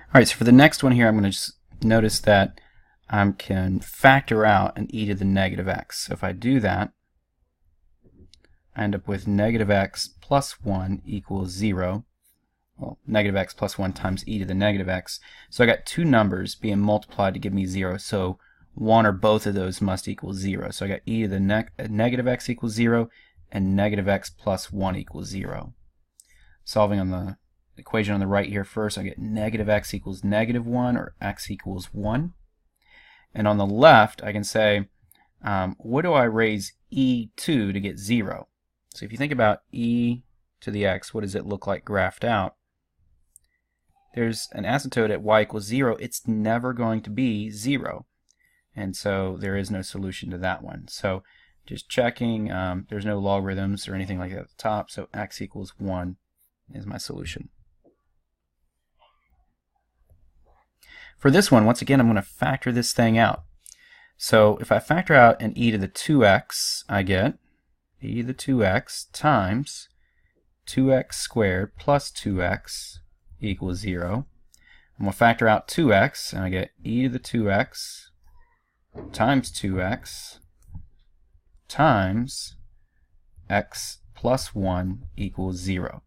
Alright, so for the next one here, I'm going to just notice that I can factor out an e to the negative x. So if I do that, I end up with negative x plus 1 equals 0. Well, negative x plus 1 times e to the negative x. So I got two numbers being multiplied to give me 0. So one or both of those must equal 0. So I got e to the negative x equals 0 and negative x plus 1 equals 0. Solving on the equation on the right here first, I get negative x equals negative 1 or x equals 1. And on the left, I can say, what do I raise e to get 0? So if you think about e to the x, what does it look like graphed out? There's an asymptote at y equals 0. It's never going to be 0. And so there is no solution to that one. So just checking, there's no logarithms or anything like that at the top. So x equals 1 is my solution. For this one, once again, I'm going to factor this thing out. So if I factor out an e to the 2x, I get e to the 2x times 2x squared plus 2x equals 0. I'm going to factor out 2x, and I get e to the 2x times 2x times x plus 1 equals 0.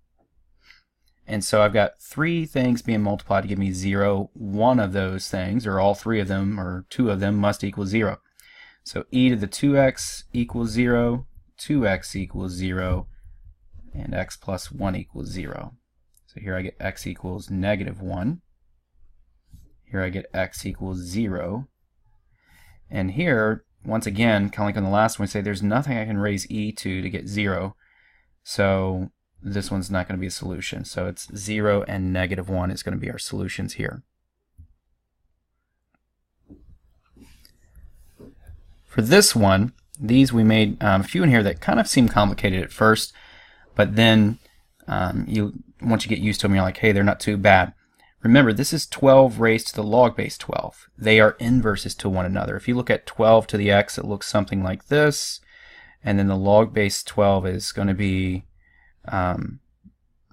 And so I've got three things being multiplied to give me 0. One of those things, or all three of them, or two of them, must equal 0. So e to the 2x equals 0, 2x equals 0, and x plus 1 equals 0. So here I get x equals negative 1. Here I get x equals 0. And here, once again, kind of like on the last one, we say there's nothing I can raise e to get 0. So this one's not going to be a solution. So it's 0 and negative 1 is going to be our solutions here. For this one, these we made a few in here that kind of seem complicated at first, but then once you get used to them, you're like, hey, they're not too bad. Remember, this is 12 raised to the log base 12. They are inverses to one another. If you look at 12 to the x, it looks something like this, and then the log base 12 is going to be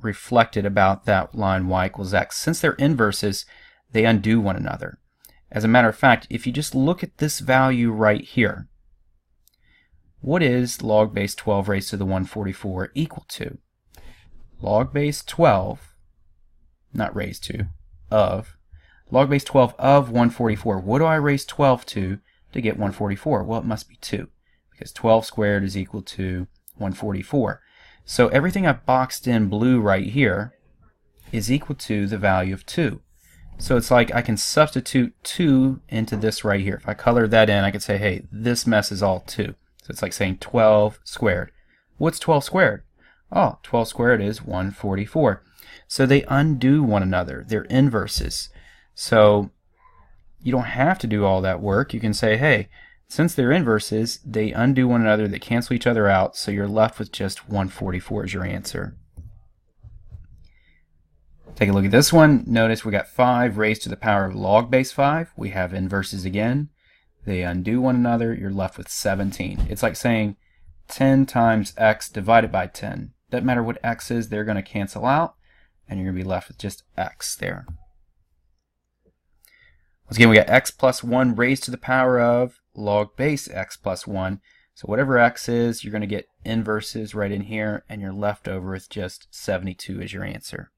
reflected about that line y equals x. Since they're inverses, they undo one another. As a matter of fact, if you just look at this value right here, what is log base 12 raised to the 144 equal to? Log base 12, not raised to, of, log base 12 of 144. What do I raise 12 to get 144? Well, it must be 2, because 12 squared is equal to 144. So everything I've boxed in blue right here is equal to the value of 2. So it's like I can substitute 2 into this right here. If I color that in, I could say, hey, this mess is all 2. So it's like saying 12 squared. What's 12 squared? Oh, 12 squared is 144. So they undo one another. They're inverses. So you don't have to do all that work. You can say, hey, since they're inverses, they undo one another, they cancel each other out, so you're left with just 144 as your answer. Take a look at this one. Notice we got 5 raised to the power of log base 5. We have inverses again. They undo one another. You're left with 17. It's like saying 10 times x divided by 10. Doesn't matter what x is, they're going to cancel out, and you're going to be left with just x there. Once again, we got x plus 1 raised to the power of log base x plus 1. So whatever x is, you're going to get inverses right in here, and you're left over with just 72 as your answer.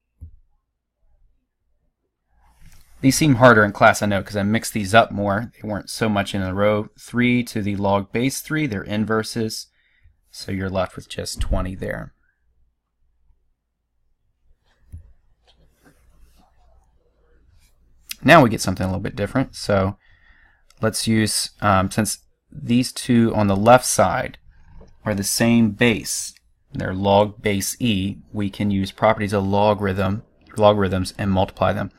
These seem harder in class, I know, because I mixed these up more. They weren't so much in a row. 3 to the log base 3, they're inverses, so you're left with just 20 there. Now we get something a little bit different. So let's use, since these two on the left side are the same base, they're log base e, we can use properties of logarithms and multiply them.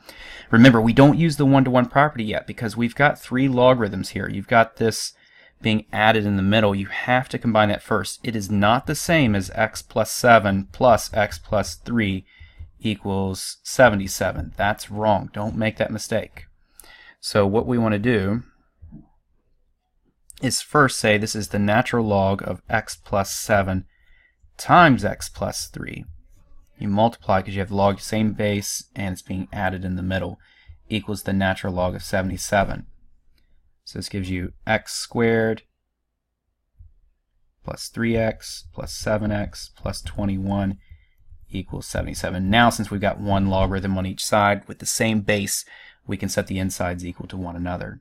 Remember, we don't use the one-to-one property yet because we've got 3 logarithms here. You've got this being added in the middle. You have to combine that first. It is not the same as x plus 7 plus x plus 3 equals 77. That's wrong. Don't make that mistake. So what we want to do is first say this is the natural log of x plus 7 times x plus 3. You multiply because you have the log same base and it's being added in the middle. equals the natural log of 77. So this gives you x squared plus 3x plus 7x plus 21 equals 77. Now, since we've got one logarithm on each side with the same base, we can set the insides equal to one another.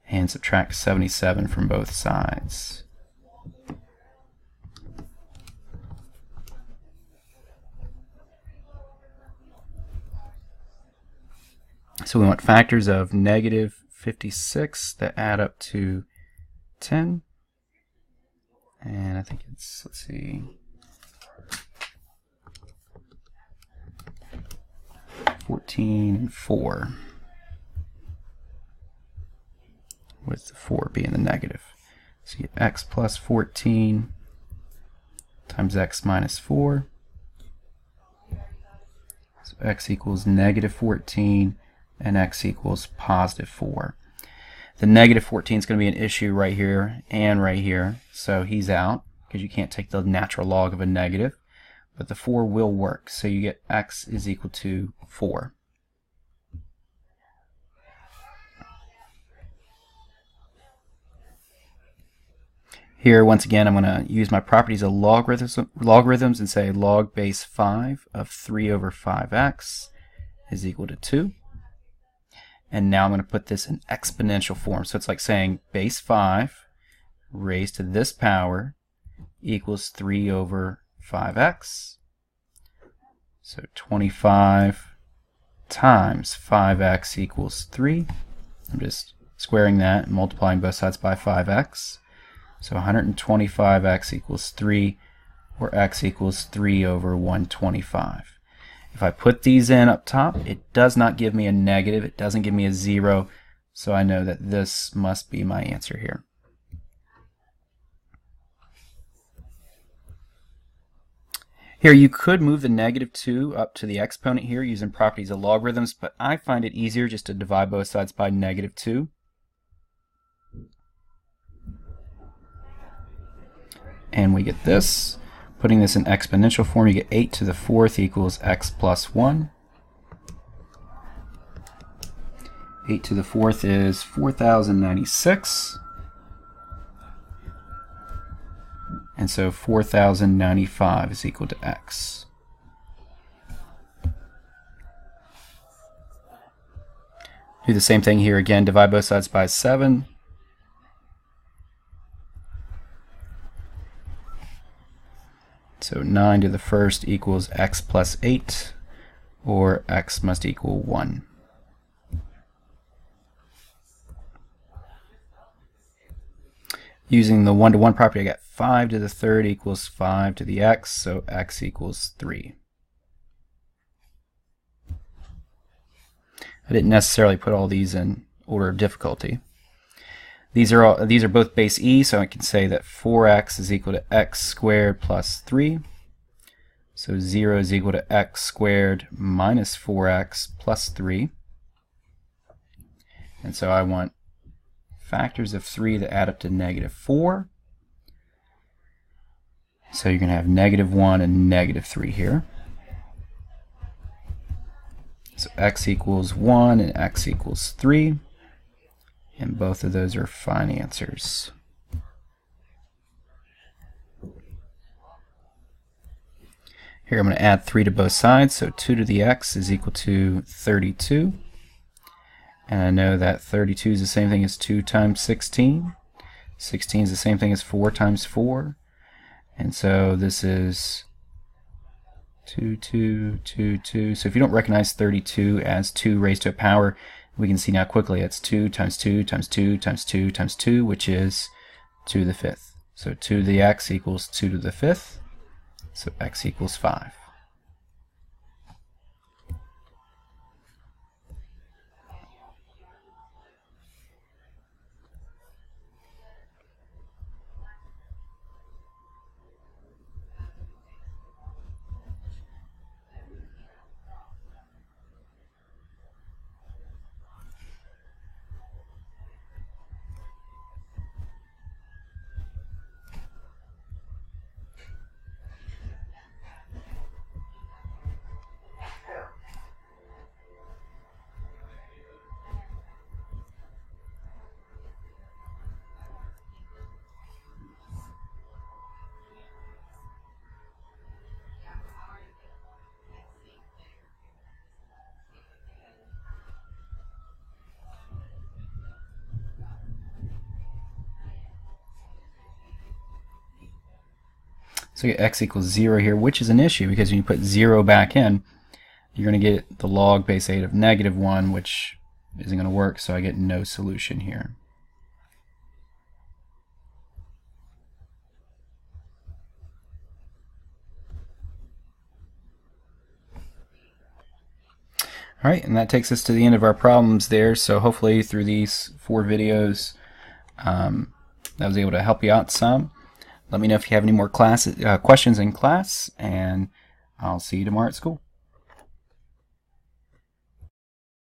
And subtract 77 from both sides. So we want factors of negative 56 that add up to 10. And I think it's, let's see, 14 and 4, with the 4 being the negative. So you get x plus 14 times x minus 4. So x equals negative 14 and x equals positive 4. The negative 14 is going to be an issue right here and right here, so he's out because you can't take the natural log of a negative, but the 4 will work, so you get x is equal to 4. Here, once again, I'm going to use my properties of logarithms and say log base 5 of 3 over 5x is equal to 2. And now I'm going to put this in exponential form. So it's like saying base 5 raised to this power equals 3 over 5x. So 25 times 5x equals 3. I'm just squaring that and multiplying both sides by 5x. So 125x equals 3, or x equals 3 over 125. If I put these in up top, it does not give me a negative, it doesn't give me a 0, so I know that this must be my answer here. Here you could move the negative 2 up to the exponent here using properties of logarithms, but I find it easier just to divide both sides by negative 2. And we get this. Putting this in exponential form, you get 8 to the 4th equals x plus 1. 8 to the 4th is 4,096. And so 4,095 is equal to x. Do the same thing here again, divide both sides by 7. So 9 to the 1st equals x plus 8, or x must equal 1. Using the 1-to-1 property, I got 5 to the 3rd equals 5 to the x, so x equals 3. I didn't necessarily put all these in order of difficulty. These are both base e, so I can say that 4x is equal to x squared plus 3. So 0 is equal to x squared minus 4x plus 3. And so I want factors of 3 that add up to negative 4. So you're going to have negative 1 and negative 3 here. So x equals 1 and x equals 3. And both of those are fine answers. Here I'm going to add 3 to both sides, so 2 to the x is equal to 32. And I know that 32 is the same thing as 2 times 16. 16 is the same thing as 4 times 4. And so this is 2, 2, 2, 2. So if you don't recognize 32 as 2 raised to a power, we can see now quickly it's 2 times 2 times 2 times 2 times 2, which is 2 to the 5th. So 2 to the x equals 2 to the 5th, so x equals 5. So you get x equals 0 here, which is an issue because when you put 0 back in, you're going to get the log base 8 of -1, which isn't going to work, so I get no solution here. Alright, and that takes us to the end of our problems there. So hopefully through these 4 videos I was able to help you out some. Let me know if you have any more questions in class, and I'll see you tomorrow at school.